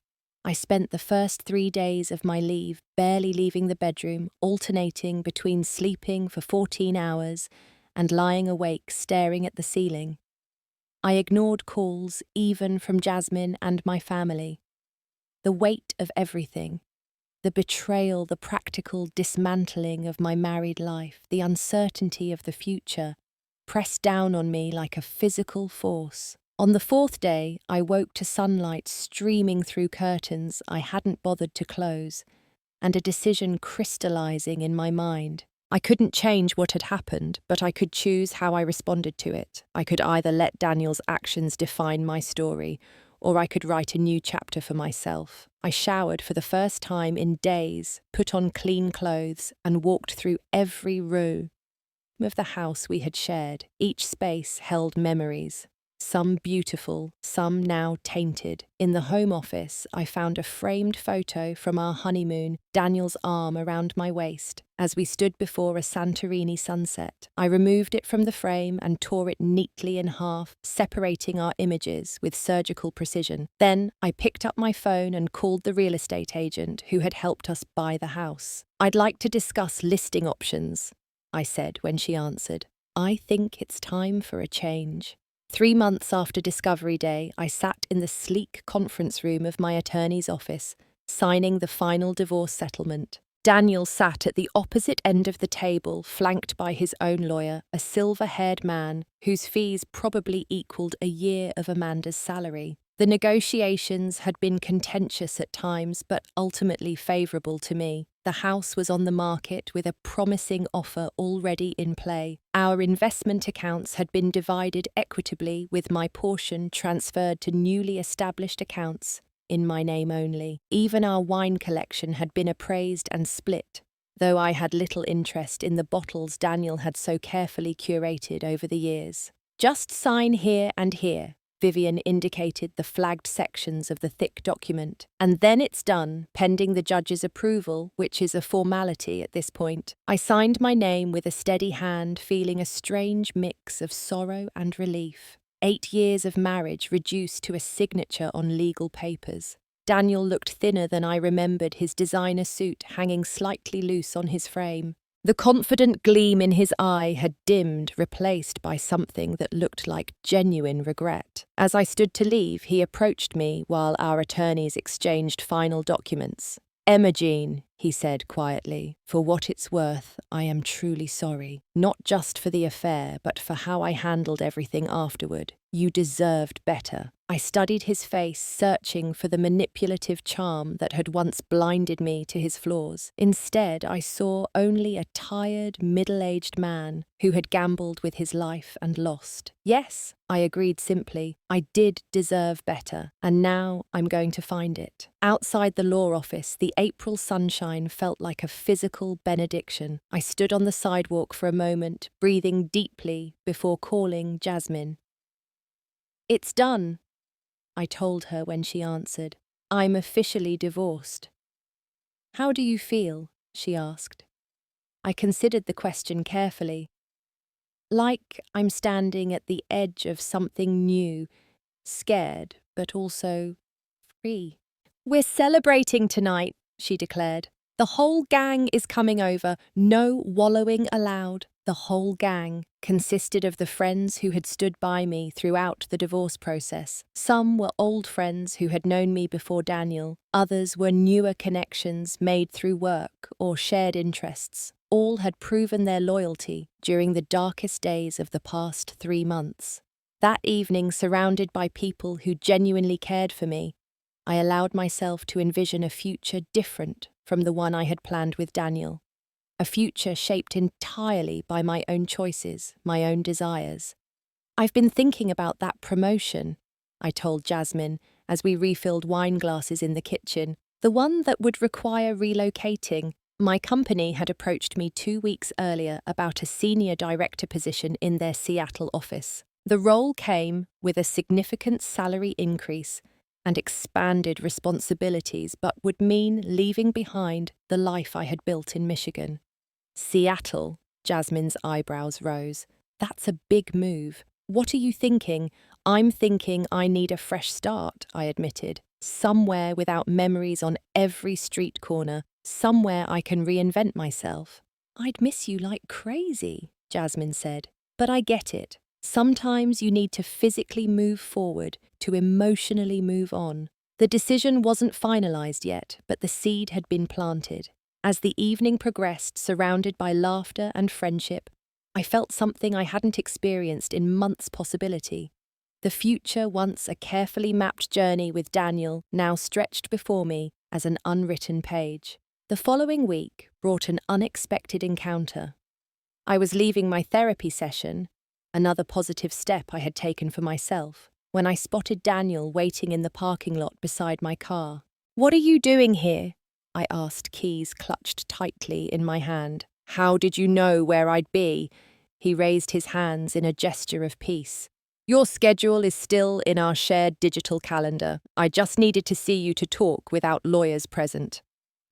I spent the first 3 days of my leave barely leaving the bedroom, alternating between sleeping for 14 hours and lying awake staring at the ceiling. I ignored calls, even from Jasmine and my family. The weight of everything, the betrayal, the practical dismantling of my married life, the uncertainty of the future, pressed down on me like a physical force. On the fourth day, I woke to sunlight streaming through curtains I hadn't bothered to close, and a decision crystallizing in my mind. I couldn't change what had happened, but I could choose how I responded to it. I could either let Daniel's actions define my story, or I could write a new chapter for myself. I showered for the first time in days, put on clean clothes, and walked through every room of the house we had shared. Each space held memories, some beautiful, some now tainted. In the home office, I found a framed photo from our honeymoon, Daniel's arm around my waist, as we stood before a Santorini sunset. I removed it from the frame and tore it neatly in half, separating our images with surgical precision. Then I picked up my phone and called the real estate agent who had helped us buy the house. "I'd like to discuss listing options," I said when she answered. "I think it's time for a change." 3 months after Discovery Day, I sat in the sleek conference room of my attorney's office, signing the final divorce settlement. Daniel sat at the opposite end of the table, flanked by his own lawyer, a silver-haired man whose fees probably equaled a year of Amanda's salary. The negotiations had been contentious at times, but ultimately favourable to me. The house was on the market with a promising offer already in play. Our investment accounts had been divided equitably, with my portion transferred to newly established accounts in my name only. Even our wine collection had been appraised and split, though I had little interest in the bottles Daniel had so carefully curated over the years. "Just sign here and here," Vivian indicated the flagged sections of the thick document. "And then it's done, pending the judge's approval, which is a formality at this point." I signed my name with a steady hand, feeling a strange mix of sorrow and relief. 8 years of marriage reduced to a signature on legal papers. Daniel looked thinner than I remembered, his designer suit hanging slightly loose on his frame. The confident gleam in his eye had dimmed, replaced by something that looked like genuine regret. As I stood to leave, he approached me while our attorneys exchanged final documents. "Emma-Jean," he said quietly, "for what it's worth, I am truly sorry. Not just for the affair, but for how I handled everything afterward. You deserved better." I studied his face, searching for the manipulative charm that had once blinded me to his flaws. Instead, I saw only a tired, middle-aged man who had gambled with his life and lost. "Yes," I agreed simply. "I did deserve better, and now I'm going to find it." Outside the law office, the April sunshine felt like a physical benediction. I stood on the sidewalk for a moment, breathing deeply before calling Jasmine. "It's done," I told her when she answered. "I'm officially divorced." "How do you feel?" she asked. I considered the question carefully. "Like I'm standing at the edge of something new, scared, but also free." "We're celebrating tonight," she declared. "The whole gang is coming over, no wallowing allowed." The whole gang consisted of the friends who had stood by me throughout the divorce process. Some were old friends who had known me before Daniel. Others were newer connections made through work or shared interests. All had proven their loyalty during the darkest days of the past 3 months. That evening, surrounded by people who genuinely cared for me, I allowed myself to envision a future different from the one I had planned with Daniel. A future shaped entirely by my own choices, my own desires. "I've been thinking about that promotion," I told Jasmine as we refilled wine glasses in the kitchen. "The one that would require relocating." My company had approached me 2 weeks earlier about a senior director position in their Seattle office. The role came with a significant salary increase and expanded responsibilities, but would mean leaving behind the life I had built in Michigan. "Seattle," Jasmine's eyebrows rose. "That's a big move. What are you thinking?" "I'm thinking I need a fresh start," I admitted. "Somewhere without memories on every street corner. Somewhere I can reinvent myself." "I'd miss you like crazy," Jasmine said. "But I get it. Sometimes you need to physically move forward to emotionally move on. The decision wasn't finalized yet, but the seed had been planted. As the evening progressed, surrounded by laughter and friendship, I felt something I hadn't experienced in months possibility. The future, once a carefully mapped journey with Daniel, now stretched before me as an unwritten page. The following week brought an unexpected encounter. I was leaving my therapy session, another positive step I had taken for myself, when I spotted Daniel waiting in the parking lot beside my car. "What are you doing here?" I asked, keys clutched tightly in my hand. "How did you know where I'd be?" He raised his hands in a gesture of peace. "Your schedule is still in our shared digital calendar. I just needed to see you to talk without lawyers present."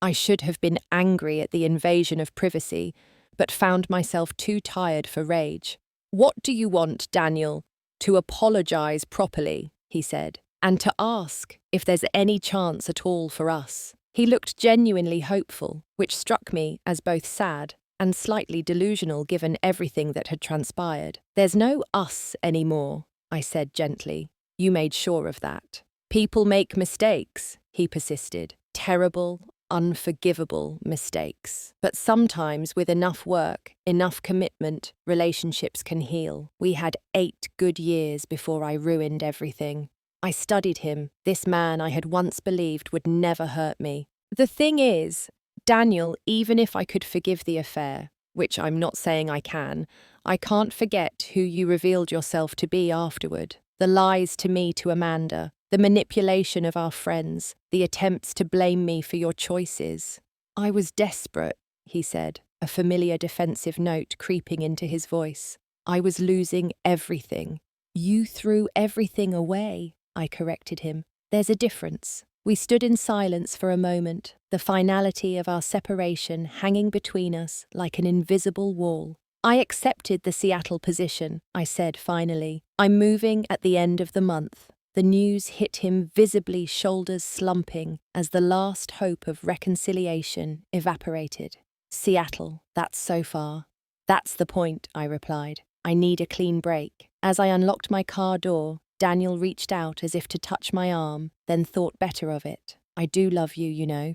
I should have been angry at the invasion of privacy, but found myself too tired for rage. "What do you want, Daniel?" "To apologize properly," he said, "and to ask if there's any chance at all for us." He looked genuinely hopeful, which struck me as both sad and slightly delusional given everything that had transpired. "There's no us anymore," I said gently. "You made sure of that." "People make mistakes," he persisted. "Terrible, unforgivable mistakes. But sometimes with enough work, enough commitment, relationships can heal. We had 8 good years before I ruined everything." I studied him, this man I had once believed would never hurt me. "The thing is, Daniel, even if I could forgive the affair, which I'm not saying I can't forget who you revealed yourself to be afterward. The lies to me, to Amanda, the manipulation of our friends, the attempts to blame me for your choices." "I was desperate," he said, a familiar defensive note creeping into his voice. "I was losing everything." "You threw everything away," I corrected him. "There's a difference." We stood in silence for a moment, the finality of our separation hanging between us like an invisible wall. "I accepted the Seattle position," I said finally. "I'm moving at the end of the month." The news hit him visibly, shoulders slumping, as the last hope of reconciliation evaporated. "Seattle, that's so far." "That's the point," I replied. "I need a clean break." As I unlocked my car door, Daniel reached out as if to touch my arm, then thought better of it. "I do love you, you know.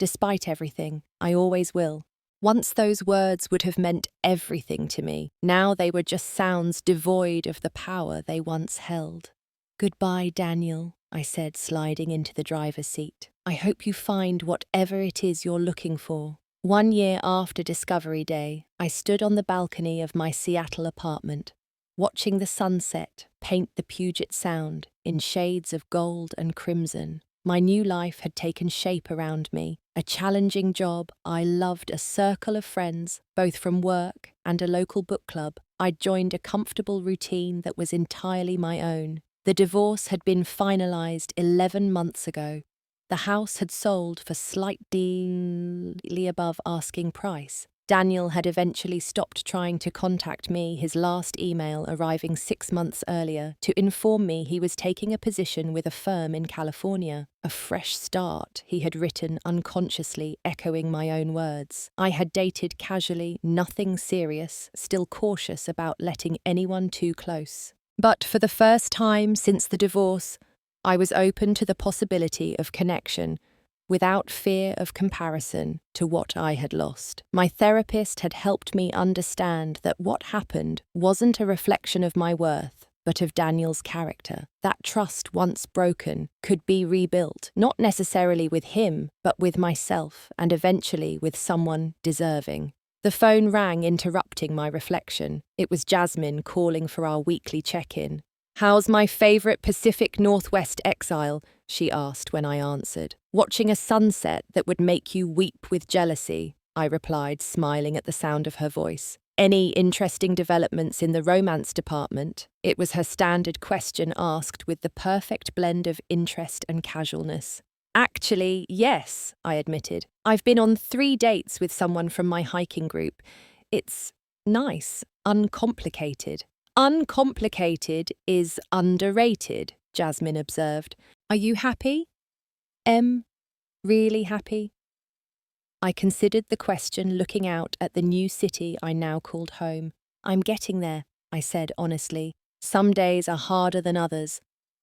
Despite everything, I always will." Once those words would have meant everything to me. Now they were just sounds devoid of the power they once held. "Goodbye, Daniel," I said, sliding into the driver's seat. "I hope you find whatever it is you're looking for." 1 year after Discovery Day, I stood on the balcony of my Seattle apartment, watching the sunset paint the Puget Sound in shades of gold and crimson. My new life had taken shape around me, a challenging job. I loved a circle of friends, both from work and a local book club. I'd joined a comfortable routine that was entirely my own. The divorce had been finalized 11 months ago. The house had sold for slightly above asking price. Daniel had eventually stopped trying to contact me, his last email arriving 6 months earlier to inform me he was taking a position with a firm in California. A fresh start, he had written unconsciously, echoing my own words. I had dated casually, nothing serious, still cautious about letting anyone too close. But for the first time since the divorce, I was open to the possibility of connection, without fear of comparison to what I had lost. My therapist had helped me understand that what happened wasn't a reflection of my worth, but of Daniel's character. That trust, once broken, could be rebuilt, not necessarily with him, but with myself, and eventually with someone deserving. The phone rang, interrupting my reflection. It was Jasmine calling for our weekly check-in. "How's my favourite Pacific Northwest exile?" she asked when I answered. "Watching a sunset that would make you weep with jealousy," I replied, smiling at the sound of her voice. "Any interesting developments in the romance department?" It was her standard question, asked with the perfect blend of interest and casualness. "Actually, yes," I admitted. "I've been on 3 dates with someone from my hiking group. It's nice, uncomplicated." "Uncomplicated is underrated," Jasmine observed. "Are you happy?" Really happy?" I considered the question, looking out at the new city I now called home. "I'm getting there. I said honestly. Some days are harder than others,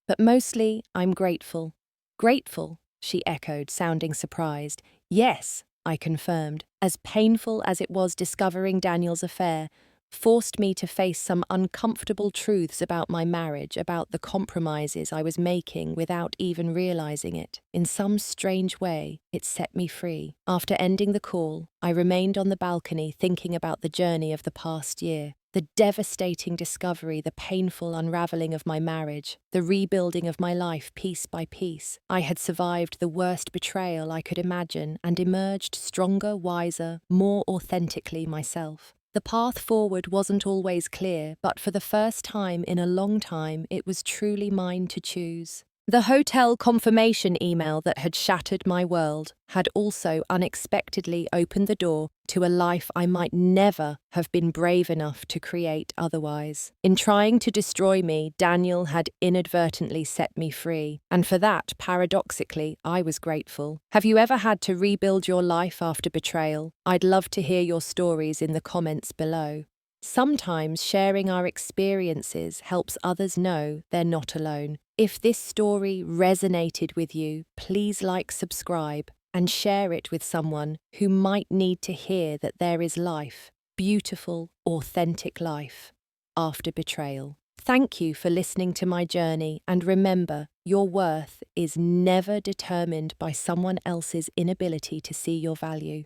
but mostly I'm grateful. Grateful, she echoed, sounding surprised. Yes, I confirmed. As painful as it was discovering Daniel's affair, forced me to face some uncomfortable truths about my marriage, about the compromises I was making without even realizing it. In some strange way, it set me free. After ending the call, I remained on the balcony thinking about the journey of the past year. The devastating discovery, the painful unraveling of my marriage, the rebuilding of my life piece by piece. I had survived the worst betrayal I could imagine and emerged stronger, wiser, more authentically myself. The path forward wasn't always clear, but for the first time in a long time, it was truly mine to choose. The hotel confirmation email that had shattered my world had also unexpectedly opened the door to a life I might never have been brave enough to create otherwise. In trying to destroy me, Daniel had inadvertently set me free, and for that, paradoxically, I was grateful. Have you ever had to rebuild your life after betrayal? I'd love to hear your stories in the comments below. Sometimes sharing our experiences helps others know they're not alone. If this story resonated with you, please like, subscribe, and share it with someone who might need to hear that there is life, beautiful, authentic life, after betrayal. Thank you for listening to my journey, and remember, your worth is never determined by someone else's inability to see your value.